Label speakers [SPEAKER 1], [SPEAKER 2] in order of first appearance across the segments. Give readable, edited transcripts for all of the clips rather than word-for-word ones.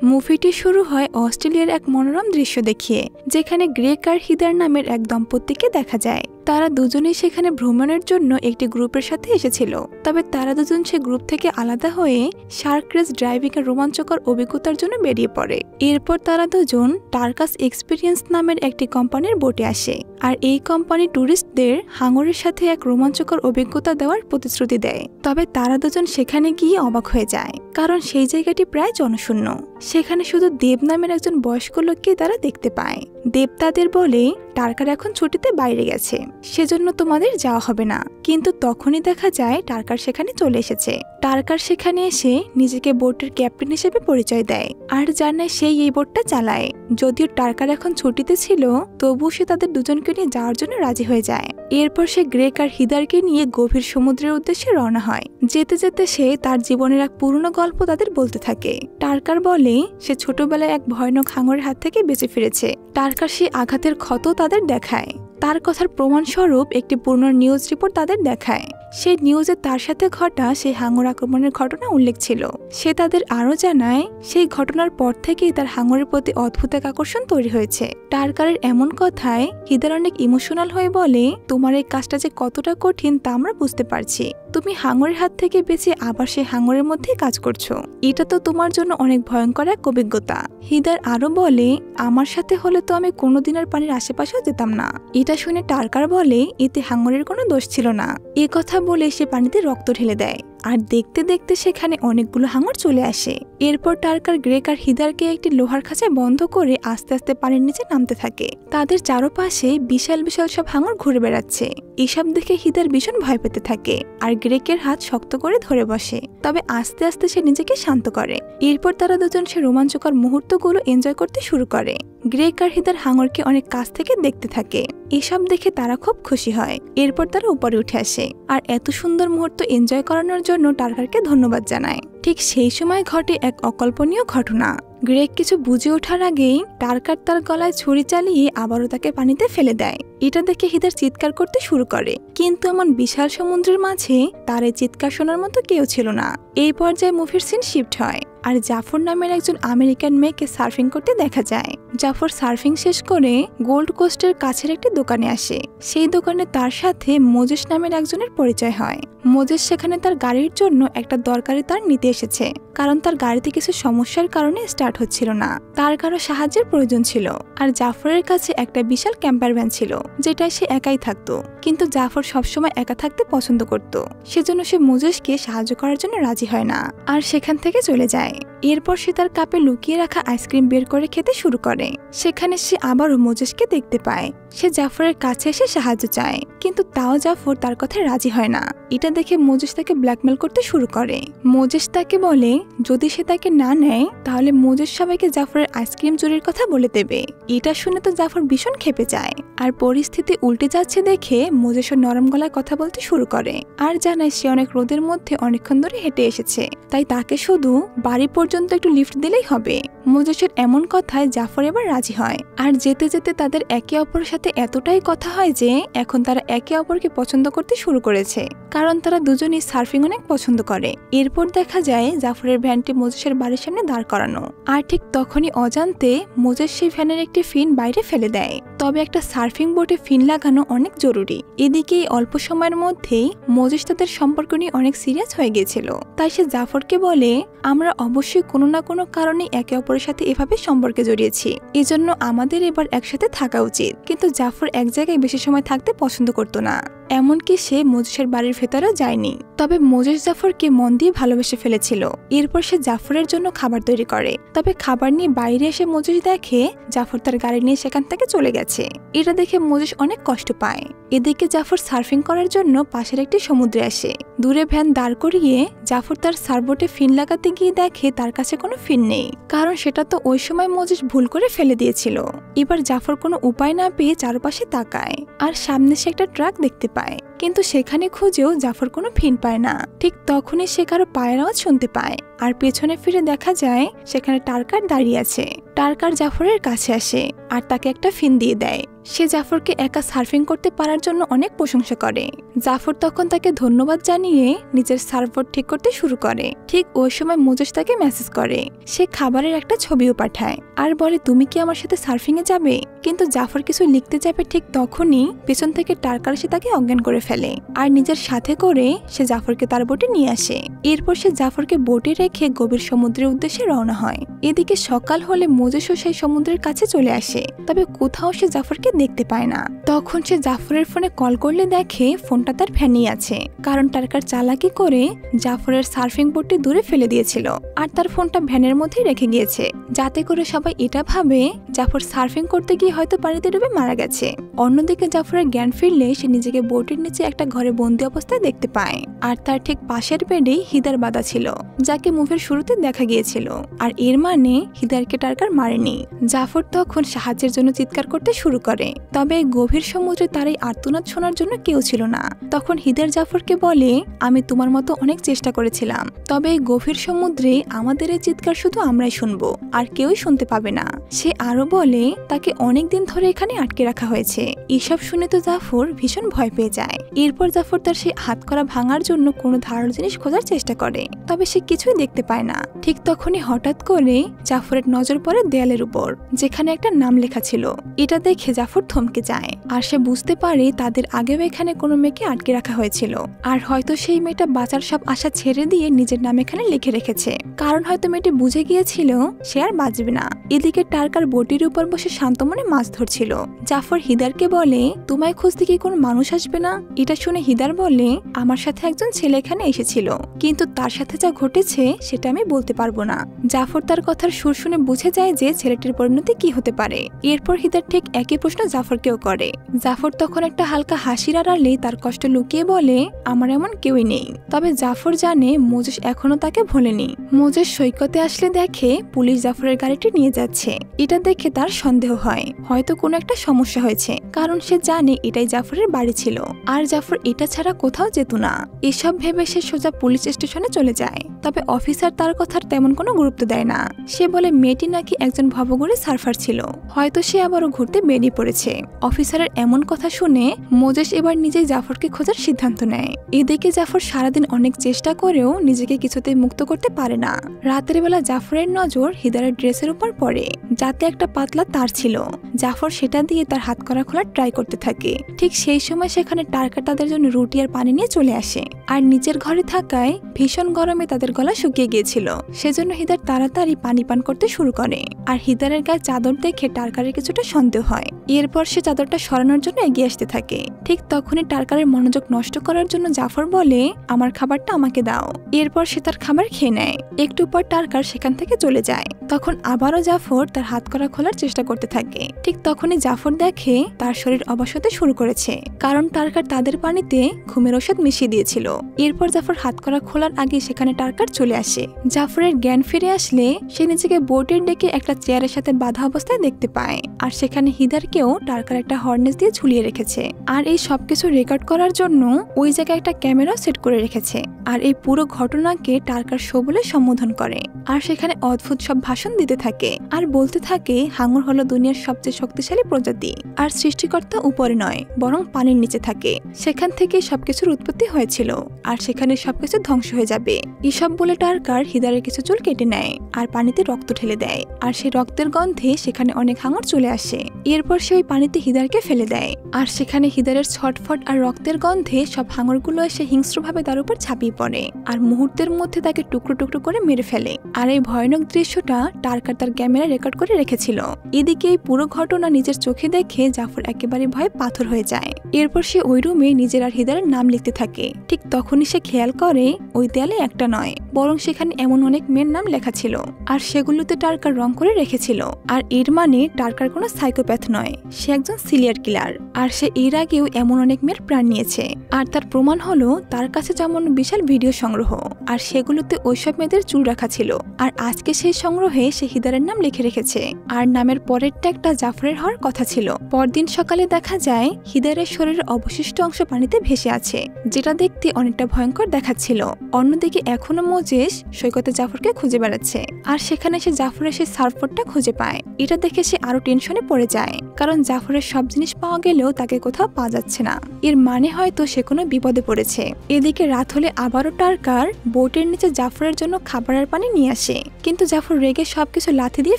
[SPEAKER 1] মুভিটি শুরু হয় অস্ট্রেলিয়ার এক মনোরম দৃশ্য দেখিয়ে, যেখানে গ্রেগ আর হিদার নামের এক দম্পতিকে দেখা যায়। তারা দুজনেই সেখানে ভ্রমণের জন্য একটি গ্রুপের সাথে এসেছিল। তবে তারা দুজন সে গ্রুপ থেকে আলাদা হয়ে শার্ক রেস ড্রাইভিং এর রোমাঞ্চকর অভিজ্ঞতার জন্য বেরিয়ে পড়ে। এরপর তারা দুজন টার্কাস এক্সপিরিয়েন্স নামের একটি কোম্পানির বোটে আসে, আর এই কোম্পানি ট্যুরিস্টদের হাঙরের সাথে এক রোমাঞ্চকর অভিজ্ঞতা দেওয়ার প্রতিশ্রুতি দেয়। তবে তারা দুজন সেখানে গিয়ে অবাক হয়ে যায়, কারণ সেই জায়গাটি প্রায় জনশূন্য। সেখানে শুধু দেব নামের একজন বয়স্ক লোককে তারা দেখতে পায়। দেব তাদের বলে টার্কার এখন ছুটিতে বাইরে গেছে, সেজন্য তোমাদের যাওয়া হবে না। কিন্তু তখনই দেখা যায় টার্কার সেখানে চলে এসেছে। টার্কার সেখানে এসে নিজেকে বোটের ক্যাপ্টেন হিসেবে পরিচয় দেয় আর জানায় সেই এই বোটটা চালায়। যদিও টার্কার এখন ছুটিতে ছিল, তবুও সে তাদের দুজনকে নিয়ে যাওয়ার জন্য রাজি হয়ে যায়। এরপর সে গ্রেগ আর হিদারকে নিয়ে গভীর সমুদ্রের উদ্দেশ্যে রওনা হয়। যেতে যেতে সে তার জীবনের এক পুরনো গল্প তাদের বলতে থাকে। টার্কার বলে সে ছোটবেলায় এক ভয়ানক হাঙরের হাত থেকে বেঁচে ফিরেছে। টার্কার সেই আঘাতের ক্ষত তাদের দেখায়। তার কথার প্রমাণস্বরূপ একটি পুরনো নিউজ রিপোর্ট তাদের দেখায়। সেই নিউজে তার সাথে ঘটা সেই হাঙর আক্রমণের ঘটনা উল্লেখ ছিল। সে তাদের আরও জানায় সেই ঘটনার পর থেকেই তার হাঙরের প্রতি অদ্ভুত এক আকর্ষণ তৈরি হয়েছে। টার্কারের এমন কথায় হিদার অনেক ইমোশনাল হয়ে বলে, তোমার এই কাজটা যে কতটা কঠিন তা আমরা বুঝতে পারছি। তুমি হাঙরের হাত থেকে বেঁচে আবার সেই হাঙরের মধ্যেই কাজ করছো, এটা তো তোমার জন্য অনেক ভয়ঙ্কর এক অভিজ্ঞতা। হিদার আরো বলে, আমার সাথে হলে তো আমি কোনোদিন আর পানির আশেপাশেও যেতাম না। এটা শুনে টার্কার বলে এতে হাঙরের কোনো দোষ ছিল না। এ কথা বলে সে পানিতে রক্ত ঢেলে দেয়, আর দেখতে দেখতে সেখানে অনেকগুলো হাঙর চলে আসে। এরপর টার্কার গ্রেগ আর হিদারকে একটি লোহার খাঁচায় বন্ধ করে আস্তে আস্তে পানির নিচে নামতে থাকে। তাদের চারপাশে বিশাল বিশাল সব হাঙর ঘুরে বেড়াচ্ছে। এসব দেখে হিদার ভীষণ ভয় পেতে থাকে আর গ্রেগের হাত শক্ত করে ধরে বসে। তবে আস্তে আস্তে সে নিজেকে শান্ত করে। এরপর তারা দুজন সে রোমাঞ্চকর মুহূর্তগুলো এনজয় করতে শুরু করে। গ্রেগ আর হিদার হাঙরকে অনেক কাছ থেকে দেখতে থাকে। এসব দেখে তারা খুব খুশি হয়। এরপর তারা উপরে উঠে আসে আর এত সুন্দর মুহূর্ত এনজয় করানোর জন্য টার্কারকে ধন্যবাদ জানায়। ঠিক সেই সময় ঘটে এক অকল্পনীয় ঘটনা। গ্রেগ কিছু বুঝে ওঠার আগেই টার্কার তার গলায় ছুরি চালিয়ে আবারও তাকে পানিতে ফেলে দেয়। এটা দেখে হিদার চিৎকার করতে শুরু করে, কিন্তু এমন বিশাল সমুদ্রের মাঝে তার এই চিৎকার শোনার মতো কেউ ছিল না। এই পর্যায়ে মুভির সিন শিফট হয় আর জাফর নামের একজন আমেরিকান মেয়েকে সার্ফিং করতে দেখা যায়। জাফর সার্ফিং শেষ করে গোল্ড কোস্টের কাছের একটি দোকানে আসে। সেই দোকানে তার সাথে মোজেস নামের একজনের পরিচয় হয়। মোজেস সেখানে তার গাড়ির জন্য একটা দরকারি তার নিতে এসেছে, কারণ তার গাড়িতে কিছু সমস্যার কারণে স্টার্ট হচ্ছিল না। তার কারো সাহায্যের প্রয়োজন ছিল। আর জাফরের কাছে একটা বিশাল ক্যাম্পার ভ্যান ছিল, যেটায় সে একাই থাকতো। কিন্তু জাফর সবসময় একা থাকতে পছন্দ করত, সেজন্য সে মোজেসকে সাহায্য করার জন্য রাজি হয় না আর সেখান থেকে চলে যায়। এরপর সে তার কাপে লুকিয়ে রাখা আইসক্রিম বের করে খেতে শুরু করে। সেখানে সে আবারও মোজেসকে দেখতে পায়। সে জাফরের কাছে এসে সাহায্য চায়, কিন্তু তাও জাফর তার কথায় রাজি হয় না। এটা দেখে মোজেস তাকে ব্ল্যাকমেল করতে শুরু করে। মোজেস তাকে বলে যদি সে তাকে না নেয় তাহলে মোজেস সবাইকে জাফরের আইসক্রিম চুরির কথা বলে দেবে। এটা শুনে তো জাফর ভীষণ ক্ষেপে যায় আর পরিস্থিতি উল্টে যাচ্ছে দেখে মোজেসও নরম গলায় কথা বলতে শুরু করে আর জানায় সে অনেক রোদের মধ্যে অনেকক্ষণ ধরে হেঁটে এসেছে, তাই তাকে শুধু বাড়ি পর্যন্ত একটু লিফট দিলেই হবে। মোজেসের এমন কথায় জাফর এবার রাজি হয় আর যেতে যেতে তাদের একে অপরের সাথে এতটাই কথা হয় যে এখন তারা একে অপরকে পছন্দ করতে শুরু করেছে, কারণ তারা দুজনেই সার্ফিং অনেক পছন্দ করে। এরপর দেখা যায় জাফরের ভ্যানটি মোজেসের বাড়ির সামনে দাঁড় করানো, আর ঠিক তখনই অজান্তে মোজেস সেই ভ্যানের একটি ফিন বাইরে ফেলে দেয়। তবে একটা সার্ফিং বোটে ফিন লাগানো অনেক জরুরি। এদিকে অল্প সময়ের মধ্যেই মোজেস তাদের সম্পর্ক নিয়ে অনেক সিরিয়াস হয়ে গিয়েছিল। তাই সে জাফরকে বলে আমরা অবশ্যই কোনো না কোনো কারণে একে অপরের সাথে এভাবে সম্পর্কে জড়িয়েছি, এজন্য আমাদের এবার একসাথে থাকা উচিত। কিন্তু জাফর এক জায়গায় বেশি সময় থাকতে পছন্দ করতো না, এমনকি সে মোজেসের বাড়ির ভেতরেও যায়নি। তবে মোজেস জাফরকে মন দিয়ে ভালোবেসে ফেলেছিল। এরপর সে জাফরের জন্য খাবার তৈরি করে। তবে খাবার নিয়ে বাইরে এসে মোজেস দেখে জাফর তার গাড়ি নিয়ে সেখান থেকে চলে গেছে। এটা দেখে মোজেস অনেক কষ্ট পায়। এদিকে জাফর সার্ফিং করার জন্য পাশের একটি সমুদ্রে আসে। দূরে ভ্যান দাঁড় করিয়ে জাফর তার সার্ফবোটে ফিন লাগাতে গিয়ে দেখে তার কাছে কোনো ফিন নেই, কারণ সেটা তো ওই সময় মোজেস ভুল করে ফেলে দিয়েছিল। এবার জাফর কোনো উপায় না পেয়ে চারপাশে তাকায় আর সামনে সে একটা ট্রাক দেখতে পায়। কিন্তু সেখানে খুঁজেও জাফর কোনো ফিন পায় না। ঠিক তখনই সে কারো পায়ের আওয়াজ শুনতে পায়, আর পেছনে ফিরে দেখা যায় সেখানে টার্কার দাঁড়িয়ে আছে। টার্কার জাফরের কাছে আসে আর তাকে একটা ফিন দিয়ে দেয়। সে জাফরকে একা সার্ফিং করতে পারার জন্য অনেক প্রশংসা করে। জাফর তখন তাকে ধন্যবাদ জানিয়ে নিজের সার্ফবোর্ড ঠিক করতে শুরু করে। ঠিক ওই সময় মোজেস তাকে মেসেজ করে। সে খাবারের একটা ছবিও পাঠায় আর বলে, তুমি কি আমার সাথে সার্ফিং এ যাবে? কিন্তু জাফর কিছু লিখতে যাবে ঠিক তখনই পেছন থেকে টার্কার সে তাকে অজ্ঞান করে ফেলে আর নিজের সাথে করে সে জাফরকে তার বোটে নিয়ে আসে। এরপর সে জাফরকে বোটে রেখে গভীর সমুদ্রের উদ্দেশ্যে রওনা হয়। এদিকে সকাল হলে মোজেসও সেই সমুদ্রের কাছে চলে আসে, তবে কোথাও সে জাফরকে দেখতে পায় না। তখন সে জাফরের ফোনে কল করলে দেখে ফোনটা তার ভ্যানেই আছে, কারণ টার্কার চালাকি করে জাফরের সার্ফিং বোটটি দূরে ফেলে দিয়েছিল আর তার ফোনটা ভ্যানের মধ্যেই রেখে গিয়েছে, যাতে করে সবাই এটা ভাবে জাফর সার্ফিং করতে গিয়ে হয়তো পানিতে ডুবে মারা গেছে। অন্যদিকে জাফরের জ্ঞান ফিরলে সে নিজেকে বোটের নিচে একটা ঘরে বন্দি অবস্থায় দেখতে পায়, আর তার ঠিক পাশের বেডেই হিদার বাঁধা ছিল, যাকে মুভির শুরুতে দেখা গিয়েছিল। আর এর মানে হিদারকে টার্কার মারেনি। জাফর তখন সাহায্যের জন্য চিৎকার করতে শুরু করে, তবে গভীর সমুদ্রে তার এই আর্তনাদ শোনার জন্য কেউ ছিল না। তখন হিদার জাফরকে বলে, আমি তোমার মতো অনেক চেষ্টা করেছিলাম, তবে এই গভীর সমুদ্রে আমাদের এই চিৎকার শুধু আমরাই শুনবো, আর কেউই শুনতে পাবে না। সে আরো বলে তাকে অনেকদিন ধরে এখানে আটকে রাখা হয়েছে। এসব শুনে তো জাফর ভীষণ ভয় পেয়ে যায়। এরপর জাফর তার সেই হাত করা ভাঙার জন্য কোনো ধারালো জিনিস খোঁজার চেষ্টা করে, তবে সে কিছুই দেখতে পায় না। ঠিক তখনই হঠাৎ করে জাফরের নজর পড়ে দেয়ালের উপর, যেখানে একটা নাম লেখা ছিল। এটা দেখে জাফর থমকে যায় আর সে বুঝতে পারে তাদের আগেও এখানে কোনো মেয়েকে আটকে রাখা হয়েছিল, আর হয়তো সেই মেয়েটা বাঁচার সব আশা ছেড়ে দিয়ে নিজের নাম এখানে লিখে রেখেছে, কারণ হয়তো মেয়েটি বুঝে গিয়েছিল সে আর বাঁচবে না। এদিকে টার্কার বোটির উপর বসে শান্ত মনে মাছ ধরছিল। জাফর হিদারকে বলে, তোমায় খুঁজতে কি কোনো মানুষ আসবে না? এটা শুনে হিদার বলে, আমার সাথে একজন ছেলে এখানে এসেছিল, কিন্তু তার সাথে যা ঘটেছে সেটা আমি বলতে পারবো না। জাফর তার কথার সুর শুনে বুঝে যায় যে ছেলেটির পরিণতি কি হতে পারে। এরপর হিদার ঠিক একই প্রশ্ন জাফরকেও করে। জাফর তখন একটা হালকা হাসির আড়ালে তার কষ্ট লুকিয়ে বলে, আমার এমন কেউই নেই। তবে জাফর জানে মোজেস এখনো তাকে ভোলেনি। মোজেস সৈকতে আসলে দেখে পুলিশ জাফরের গাড়িটি নিয়ে যাচ্ছে। এটা দেখে তার সন্দেহ হয় হয়তো কোনো একটা সমস্যা হয়েছে, কারণ সে জানে এটাই জাফরের বাড়ি ছিল, আর জাফর এটা ছাড়া কোথাও যেত না। এসব ভেবে সে সোজা পুলিশ স্টেশনে চলে যায়। তবে অফিসার তার কথার তেমন কোনো গুরুত্ব দেয় না। সে বলে মেয়েটি নাকি একজন ভবঘুরে সার্ফার ছিল, হয়তো সে আবারও ঘুরতে বেরিয়ে পড়েছে। অফিসারের এমন কথা শুনে মোজেস এবার নিজেই জাফরকে খোঁজার সিদ্ধান্ত নেয়। এদিকে জাফর সারাদিন অনেক চেষ্টা করেও নিজেকে কিছুতেই মুক্ত করতে পারে না। রাতের বেলা জাফরের নজর হিদারের ড্রেসের উপর পড়ে, যাতে একটা পাতলা তার ছিল। জাফর সেটা দিয়ে তার হাত করা খোলার ট্রাই করতে থাকে। ঠিক সেই সময় সেখানে টার্কা তাদের জন্য রুটি আর পানি নিয়ে চলে আসে, আর নিচের ঘরে থাকায় ভীষণ গরমে তাদের গলা শুকিয়ে গিয়েছিল। সেজন্য হিদার তাড়াতাড়ি পানি পান করতে শুরু করে, আর হিদারের গায়ে চাদর দেখে টার্কারের কিছুটা সন্দেহ হয়। এরপর সে চাদরটা সরানোর জন্য এগিয়ে আসতে থাকে। ঠিক তখনই টার্কারের মনোযোগ নষ্ট করার জন্য জাফর বলে, আমার খাবারটা আমাকে দাও। এরপর সে তার খাবার খেয়ে নেয়। একটু পর টার্কার সেখান থেকে চলে যায়। তখন আবারও জাফর তার হাত করা খোলার চেষ্টা করতে থাকে। ঠিক তখনই জাফর দেখে তার শরীর অবশ হতে শুরু করেছে, কারণ টার্কার তাদের পানিতে ঘুমের ওষুধ মিশিয়ে দিয়েছিল। এরপর জাফর হাত করা খোলার আগে সেখানে টার্কার চলে আসে। জাফরের জ্ঞান ফিরে আসলে সে নিজেকে বোটের ডেকে একটা চেয়ারের সাথে বাঁধা অবস্থায় দেখতে পায়, আর সেখানে হিদারকেও টার্কার একটা হর্নেস দিয়ে ঝুলিয়ে রেখেছে। আর এই সবকিছু রেকর্ড করার জন্য ওই জায়গায় একটা ক্যামেরা সেট করে রেখেছে। আর এই পুরো ঘটনাকে টার্কার শো বলে সম্বোধন করে। আর সেখানে অদ্ভুত সব ভাষণ দিতে থাকে আর বলতে থাকে হাঙর হলো দুনিয়ার সবচেয়ে শক্তিশালী প্রজাতি, আর সৃষ্টিকর্তা উপরে নয় বরং পানির নিচে থাকে, সেখান থেকে সবকিছুর উৎপত্তি হয়েছিল, আর সেখানে সবকিছু ধ্বংস হয়ে যাবে। এসব বলে টার্কার হিদারের কিছু চুল কেটে নেয় আর পানিতে রক্ত ঢেলে দেয়, আর সেই রক্তের গন্ধে সেখানে অনেক হাঙর চলে আসে। এরপর সে ওই পানিতে হিদারকে ফেলে দেয়, আর সেখানে হিদারের ছটফট আর রক্তের গন্ধে সব হাঙরগুলো এসে হিংস্রভাবে তার উপর ঝাঁপিয়ে পড়ে, আর মুহূর্তের মধ্যে তাকে টুকরো টুকরো করে মেরে ফেলে। আর এই ভয়ানক দৃশ্যটা টার্কার তার ক্যামেরা রেকর্ড করে রেখেছিল। এদিকে এই পুরো ঘটনা নিজের চোখে দেখে জাফর একেবারে ভয়ে পাথর হয়ে যায়। এরপর সে ওই রুমে নিজের আর হিদারের নাম লিখতে থাকে। ঠিক তখনই সে খেয়াল করে ওই দেয়ালে একটা নয় বরং সেখানে এমন অনেক মেয়ের নাম লেখা ছিল, আর সেগুলোতে টার্কার রং করে রেখেছিল। আর এর মানে টার্কার কোনো সাইকোপ্যাথ নয়, সে একজন সিরিয়াল কিলার, আর সে এর আগেও এমন অনেক মেয়ের প্রাণ নিয়েছে। আর তার প্রমাণ হলো তার কাছে যেমন বিশাল ভিডিও সংগ্রহ, আর সেগুলোতে ওইসব মেয়েদের চুল রাখা ছিল। আর আজকে সেই সংগ্রহে সে হিদারের নাম লিখে রেখেছে, আর নামের পরের ট্যাগটা জাফরের হওয়ার কথা ছিল। পরদিন সকালে দেখা যায় হিদারের শরীরের অবশিষ্ট অংশ পানিতে ভেসে আছে, যেটা দেখতে অনেকটা ভয়ঙ্কর দেখাচ্ছিল। অন্যদিকে এখনো মোজেস সৈকতে জাফরকে খুঁজে বেড়াচ্ছে, আর সেখানে সে জাফরের সেই সার্ফবোর্ডটা খুঁজে পায়। এটা দেখে সে আরো টেনশনে পড়ে যায়, কারণ জাফরের সব জিনিস পাওয়া গেলেও তাকে কোথাও পাওয়া যাচ্ছে না। এর মানে হয়তো সে কোনো বিপদে পড়েছে। এদিকে রাত হলে আবারও টার্কার বোটের নিচে জাফরের জন্য খাবারের পানি নিয়ে আসে, কিন্তু জাফর রেগে সবকিছু লাথি দিয়ে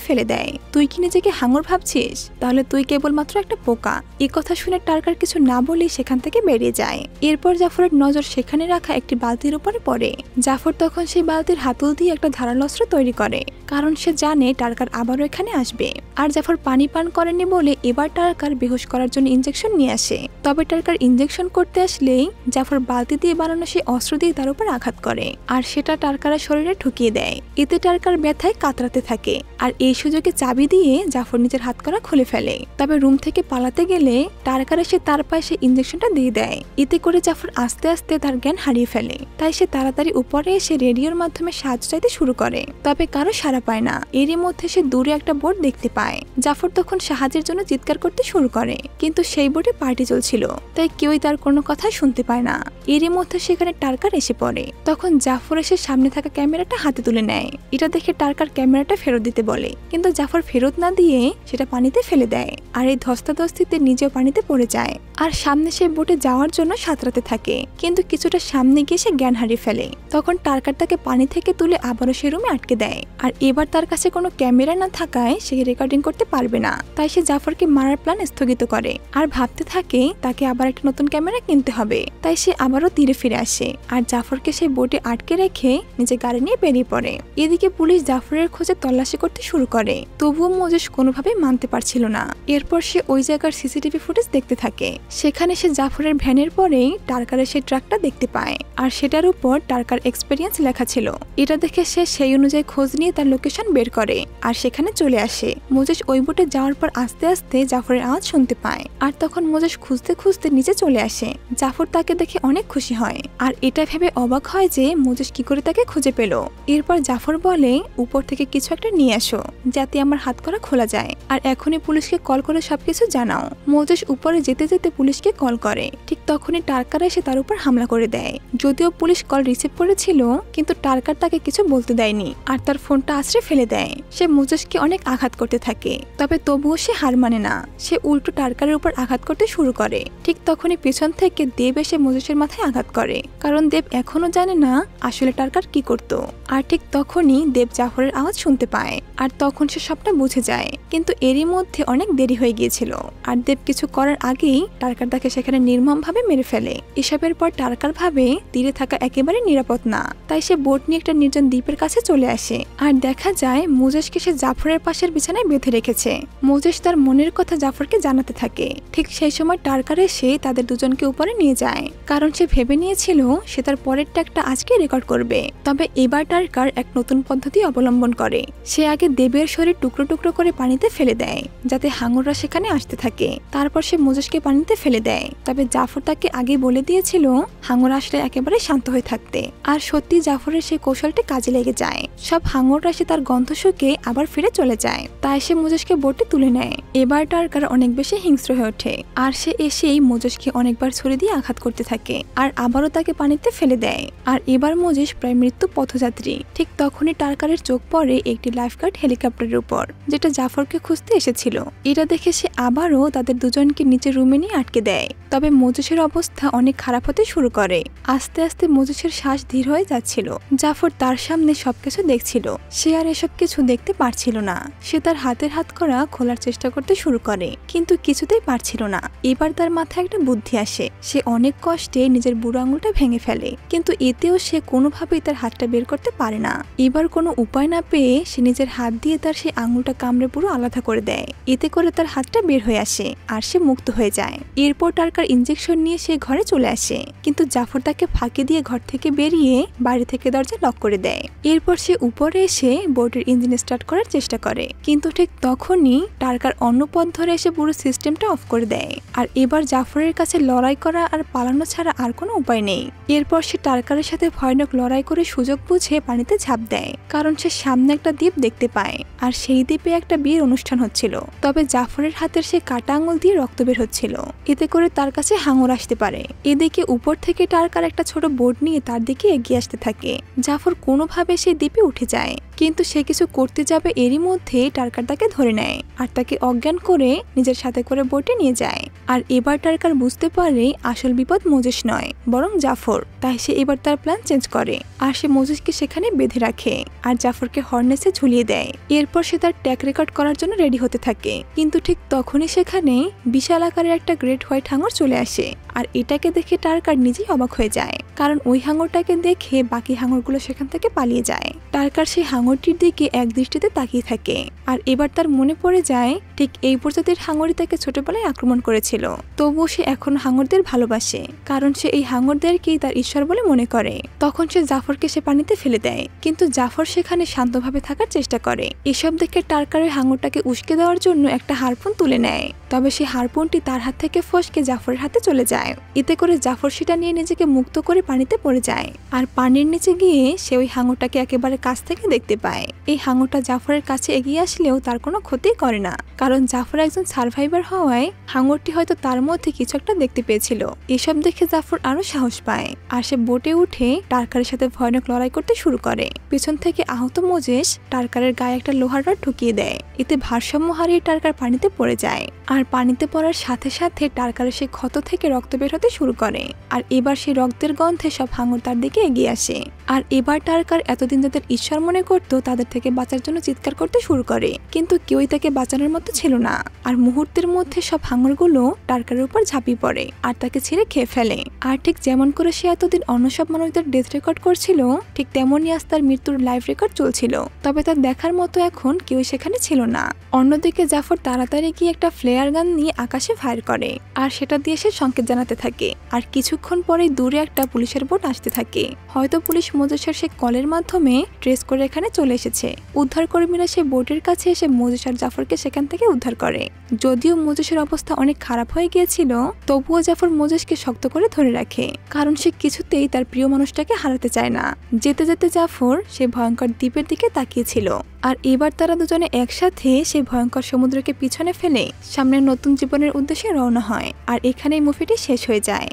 [SPEAKER 1] ফেলে দেয়। তুই কি নিজেকে হাঙর ভাবছিস? তাহলে তুই কেবলমাত্র একটা পোকা। এই কথা শুনে টার্কার কিছু না বলেই সেখান থেকে বেরিয়ে যায়। এরপর জাফরের নজর সেখানে রাখা একটি বালতির উপরে পড়ে। জাফর তখন সেই বালতির হাতল দিয়ে একটা ধারালো অস্ত্র তৈরি করে, কারণ সে জানে টার্কার আবারও এখানে আসবে। আর জাফর পানি পান করেনি বলে এবার টার্কার বেহুশ করার জন্য ইনজেকশন নিয়ে আসে। তবে টার্কার ইনজেকশন করতে আসলেই জাফর বালতি দিয়ে বানানো সেই অস্ত্র দিয়ে তার উপর আঘাত করে, আর সেটা টার্কারের শরীরে ঢুকিয়ে দেয়। এতে টার্কার ব্যথায় কাতরাতে থাকে, আর এই সুযোগে চাবি দিয়ে জাফর নিজের হাত করা খুলে ফেলে। তবে রুম থেকে পালাতে গেলে টার্কার এসে তার পায়ে সে ইনজেকশনটা দিয়ে দেয়। এতে করে জাফর আস্তে আস্তে তার জ্ঞান হারিয়ে ফেলে। তাই সে তাড়াতাড়ি উপরে এসে রেডিওর মাধ্যমে সাহায্য চাইতে শুরু করে, তবে কারো সাড়া পায় না। এরই মধ্যে সে দূরে একটা বোট দেখতে পায়। জাফর তখন সাহায্যের জন্য চিৎকার করতে শুরু করে, কিন্তু সেই বোটে পার্টি চলছিল, তাই কেউই তার কোনো কথা শুনতে পায় না। এরই মধ্যে সেখানে টার্কার এসে পড়ে। তখন জাফর এসে সামনে থাকা ক্যামেরাটা হাতে তুলে নেয়। এটা দেখে টার্কার ক্যামেরাটা ফেরত দিতে বলে, কিন্তু জাফর ফেরত না দিয়ে সেটা পানিতে ফেলে দেয়। আর এই ধস্তাধস্তিতে নিজেও পানিতে পড়ে যায়, আর সামনে সে বোটে যাওয়ার জন্য সাঁতরাতে থাকে, কিন্তু কিছুটা সামনে গিয়ে সে জ্ঞান হারিয়ে ফেলে। তখন টার্কার তাকে পানি থেকে তুলে আবারও সে রুমে আটকে দেয়। আর এবার তার কাছে কোনো ক্যামেরা না থাকায় সে রেকর্ডিং করতে পারবে না, তাই সে জাফরকে মারার প্ল্যান স্থগিত করে, আর ভাবতে থাকে তাকে আবার একটা নতুন ক্যামেরা কিনতে হবে। তাই সে আবারও তীরে ফিরে আসে, আর জাফরকে সে বোটে আটকে রেখে নিজে গাড়ি নিয়ে বেরিয়ে পড়ে। এদিকে পুলিশ জাফরের খোঁজে তল্লাশি করতে শুরু করে, তবুও মোজেস কোনোভাবেই মানতে পারছিল না। এরপর সে ওই জায়গার সিসিটিভি ফুটেজ দেখতে থাকে। সেখানে সে জাফরের ভ্যানের পরেই টার্কারের সেই ট্রাকটা দেখতে পায়, আর সেটার উপর টার্কার এক্সপেরিয়েন্স লেখা ছিল। এটা দেখে সে সেই অনুযায়ী খোঁজ নিয়ে তার লোকেশন বের করে, আর সেখানে চলে আসে। মোজেস ওই বোটে যাওয়ার পর আস্তে আস্তে জাফরের আওয়াজ শুনতে পায়, আর তখন মোজেস খুঁজতে খুঁজতে নিচে চলে আসে। জাফর তাকে দেখে অনেক খুশি হয়, আর এটা ভেবে অবাক হয় যে মোজেস কি করে তাকে খুঁজে পেল। এরপর জাফর বলে, উপর থেকে কিছু একটা নিয়ে আসো যাতে আমার হাত করা খোলা যায়, আর এখনই পুলিশকে কল করে সবকিছু জানাও। মোজেস উপরে যেতে যেতে পুলিশকে কল করে। ঠিক তখনই টার্কার এসে তার উপর হামলা করে দেয়। যদিও পুলিশ কল রিসিভ করেছিল, কিন্তু টার্কার তাকে কিছু বলতে দেয়নি, আর তার ফোনটা আছড়ে ফেলে দেয়। সে মোজেসকে অনেক আঘাত করতে থাকে, তবে তবুও সে হার মানে না। সে উল্টো টার্কারের উপর আঘাত করতে শুরু করে। ঠিক তখনই পেছন থেকে দেব এসে মোজেসের মাথায় আঘাত করে, কারণ দেব এখনো জানে না আসলে টার্কার কি করত। আর ঠিক তখনই দেব জাফরের আওয়াজ শুনতে পায়, আর তখন সে সবটা বুঝে যায়। কিন্তু এরই মধ্যে অনেক দেরি হয়ে গিয়েছিল, আর দেব কিছু করার আগেই টার্কার তাকে সেখানে নির্মমভাবে মেরে ফেলে। এসবের পর টার্কার ভাবে তীরে থাকা একেবারে নিরাপদ না, তাই সে বোট নিয়ে একটা নির্জন দ্বীপের কাছে চলে আসে। আর দেখা যায় মোজেসকে সে জাফরের পাশের বিছানায় বেঁধে রেখেছে। মোজেস তার মনের কথা জাফরকে জানাতে থাকে। ঠিক সেই সময় টার্কার এসে তাদের দুজনকে উপরে নিয়ে যায়, কারণ সে ভেবে নিয়েছিল সে তার পরের ট্যাগটা আজকে রেকর্ড করবে। তবে এবার টার্কার এক নতুন পদ্ধতি অবলম্বন করে। সে আগে দেবের শরীর টুকরো টুকরো করে পানিতে ফেলে দেয়, যাতে হাঙররা সেখানে আসতে থাকে। তারপর সে মোজেসকে পানিতে ফেলে দেয়। তবে জাফর তাকে আগে বলে দিয়েছিল হাঙর আসলে একেবারে শান্ত হয়ে থাকতে, আর সত্যি জাফরের সেই কৌশলটি কাজে লেগে যায়। সব হাঙররা সে তার গন্ধ শুকে আবার ফিরে চলে যায়, তাই সে মোজেসকে বোটে তুলে নেয়। এবার টার্কার অনেক বেশি হিংস্র হয়ে ওঠে, আর সে এসেই মোজেসকে অনেকবার ছুরি দিয়ে আঘাত করতে থাকে, আর আবারও তাকে পানিতে ফেলে দেয়। আর এবার মোজেস প্রায় মৃত্যু পথযাত্রী। ঠিক তখনই টার্কারের চোখ পড়ে একটি লাইফগার্ড হেলিকপ্টারের উপর, যেটা জাফরকে খুঁজতে এসেছিল। এটা দেখে সে আবারও তাদের দুজনকে নিচে রুমে নিয়ে আটকে দেয়। তবে মোজেসের অবস্থা অনেক খারাপ হতে শুরু করে। আস্তে আস্তে মোজেসের শ্বাস ধীর হয়ে যাচ্ছিল। জাফর তার সামনে সবকিছু দেখছিল, সে আর এসব কিছু দেখতে পারছিল না। সে তার হাতের হাতকড়া খোলার চেষ্টা করতে শুরু করে, কিন্তু কিছুতেই পারছিল না। এবার তার মাথায় একটা বুদ্ধি আসে। সে অনেক কষ্টে নিজের বুড়ো আঙুলটা ভেঙে ফেলে, কিন্তু এতেও সে কোনোভাবেই তার হাতটা বের করতে পারে না। এবার কোনো উপায় না পেয়ে সে নিজের হাত দিয়ে তার সেই আঙুলটা কামড়ে পুরো আলাদা করে দেয়। এতে করে তার হাতটা বের হয়ে আসে, আর সে মুক্ত হয়ে যায়। এরপর টার্কার ইনজেকশন নিয়ে সে ঘরে চলে আসে, কিন্তু জাফর তাকে ফাঁকি দিয়ে ঘর থেকে বেরিয়ে বাড়ি থেকে দরজা লক করে দেয়। এরপর সে উপরে এসে বোটের ইঞ্জিন স্টার্ট করার চেষ্টা করে, কিন্তু ঠিক তখনই টার্কার অন্য পথ ধরে এসে পুরো সিস্টেমটা অফ করে দেয়। আর এবার জাফরের কাছে লড়াই করা আর পালানো ছাড়া আর আর কোনো উপায় নেই। এরপর সে টার্কারের সাথে ভয়ানক লড়াই করে সুযোগ বুঝে পানিতে ঝাঁপ দেয়, কারণ সে সামনে একটা দ্বীপ দেখতে পায় আর সেই দ্বীপে একটা বিয়ের অনুষ্ঠান হচ্ছিল। তবে জাফরের হাতের সে কাটা আঙুল দিয়ে রক্ত বের হচ্ছিল, এতে করে তার কাছে হাঙর আসতে পারে। এদিকে উপর থেকে টার্কার একটা ছোট বোট নিয়ে তার দিকে এগিয়ে আসতে থাকে। জাফর কোনোভাবে সেই দ্বীপে উঠে যায়, কিন্তু সে কিছু করতে যাবে এরই মধ্যে টার্কার তাকে ধরে নেয় আর তাকে অজ্ঞান করে নিজের সাথে করে বোটে নিয়ে যায়। আর এবার টার্কার বুঝতে পারে আসল বিপদ মোজেস নয় বরং জাফর, তাই সে এবার তার প্ল্যান চেঞ্জ করে আর সে মোজেসকে সেখানে বেঁধে রাখে আর জাফরকে হর্নেসে ঝুলিয়ে দেয়। এরপর সে তার ট্যাগ রেকর্ড করার জন্য রেডি হতে থাকে, কিন্তু ঠিক তখনই সেখানে বিশাল আকারের একটা গ্রেট হোয়াইট হাঙর চলে আসে আর এটাকে দেখে টার্কার নিজেই অবাক হয়ে যায়, কারণ ওই হাঙরটাকে দেখে বাকি হাঙরগুলো সেখান থেকে পালিয়ে যায়। টার্কার সেই হাঙরটির দিকে এক দৃষ্টিতে তাকিয়ে থাকে আর এবার তার মনে পড়ে যায় ঠিক এই প্রজাতির হাঙরই তাকে ছোটবেলায় আক্রমণ করেছিল। তবুও সে এখন হাঙরদের ভালোবাসে, কারণ সে এই হাঙরদেরকেই তার ঈশ্বর বলে মনে করে। তখন সে জাফরকে সে পানিতে ফেলে দেয়, কিন্তু জাফর সেখানে শান্তভাবে থাকার চেষ্টা করে। এসব দেখে টার্কারের হাঙরটাকে উস্কে দেওয়ার জন্য একটা হারপুন তুলে নেয়, তবে সেই হারপুনটি তার হাত থেকে ফসকে জাফরের হাতে চলে যায়। এতে করে জাফর সেটা নিয়ে নিজেকে মুক্ত করে পানিতে পড়ে যায় আর পানির নিচে গিয়ে সে ওই হাঙরটাকে একেবারে কাছ থেকে দেখতে পায়। এই হাঙরটা জাফরের কাছে এগিয়ে আসলেও তার কোনো ক্ষতি করে না, কারণ জাফর একজন সার্ভাইভার হওয়ায় হাঙরটি হয়তো তার মধ্যে কিছু একটা দেখতে পেয়েছিল। এসব দেখে জাফর আরো সাহস পায় আর সে বোটে উঠে টার্কারের সাথে ভয়ানক লড়াই করতে শুরু করে। পেছন থেকে আহত মোজেস টার্কারের গায়ে একটা লোহার রড ঢুকিয়ে দেয়, এতে ভারসাম্য হারিয়ে টার্কার পানিতে পড়ে যায় আর পানিতে পড়ার সাথে সাথে টার্কারের সেই ক্ষত থেকে রক্ত বের হতে শুরু করে। আর এবার সেই রক্তের গন্ধে সব হাঙর তার দিকে এগিয়ে আসে আর এবার টার্কার এতদিন যাদের ঈশ্বর মনে করতো তাদের থেকে বাঁচার জন্য চিৎকার করতে শুরু করে, কিন্তু কেউই তাকে বাঁচানোর মতো ছিল না। আর মুহূর্তের মধ্যে সব হাঙরগুলো টার্কারের উপর ঝাঁপিয়ে পড়ে আর তাকে ছিঁড়ে খেয়ে ফেলে। আর ঠিক যেমন করে সে এতদিন অন্য সব মানুষদের ডেথ রেকর্ড করছিল, ঠিক তেমনই আজ তার মৃত্যুর লাইভ রেকর্ড চলছিল, তবে তার দেখার মতো এখন কেউ সেখানে ছিল না। অন্যদিকে জাফর তাড়াতাড়ি গিয়ে একটা ফ্লেয়ার গান নিয়ে আকাশে ফায়ার করে আর সেটা দিয়ে সে সংকেত জানাতে থাকে। আর কিছুক্ষণ পরে দূরে একটা পুলিশের বোট আসতে থাকে, হয়তো পুলিশ মোজেসের সে কলের মাধ্যমে ট্রেস করে এখানে চলে এসেছে। উদ্ধারকর্মীরা সে বোটের কাছে এসে মোজেস আর জাফরকে সেখান থেকে উদ্ধার করে। যদিও মোজেসের অবস্থা অনেক খারাপ হয়ে গিয়েছিল, তবুও জাফর মোজেসকে শক্ত করে ধরে রাখে, কারণ সে কিছুতেই তার প্রিয় মানুষটাকে হারাতে চায় না। যেতে যেতে জাফর সে ভয়ঙ্কর দ্বীপের দিকে তাকিয়েছিল আর এবার তারা দুজনে একসাথে সেই ভয়ঙ্কর সমুদ্রকে পিছনে ফেলে সামনের নতুন জীবনের উদ্দেশ্যে রওনা হয়। আর এখানেই মুভিটি শেষ হয়ে যায়।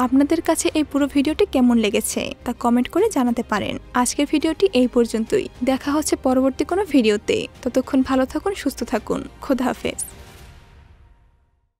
[SPEAKER 1] আপনাদের কাছে এই পুরো ভিডিওটি কেমন লেগেছে তা কমেন্ট করে জানাতে পারেন। আজকের ভিডিওটি এই পর্যন্তই, দেখা হচ্ছে পরবর্তী কোনো ভিডিওতে। ততক্ষণ ভালো থাকুন, সুস্থ থাকুন, খোদা হাফেজ।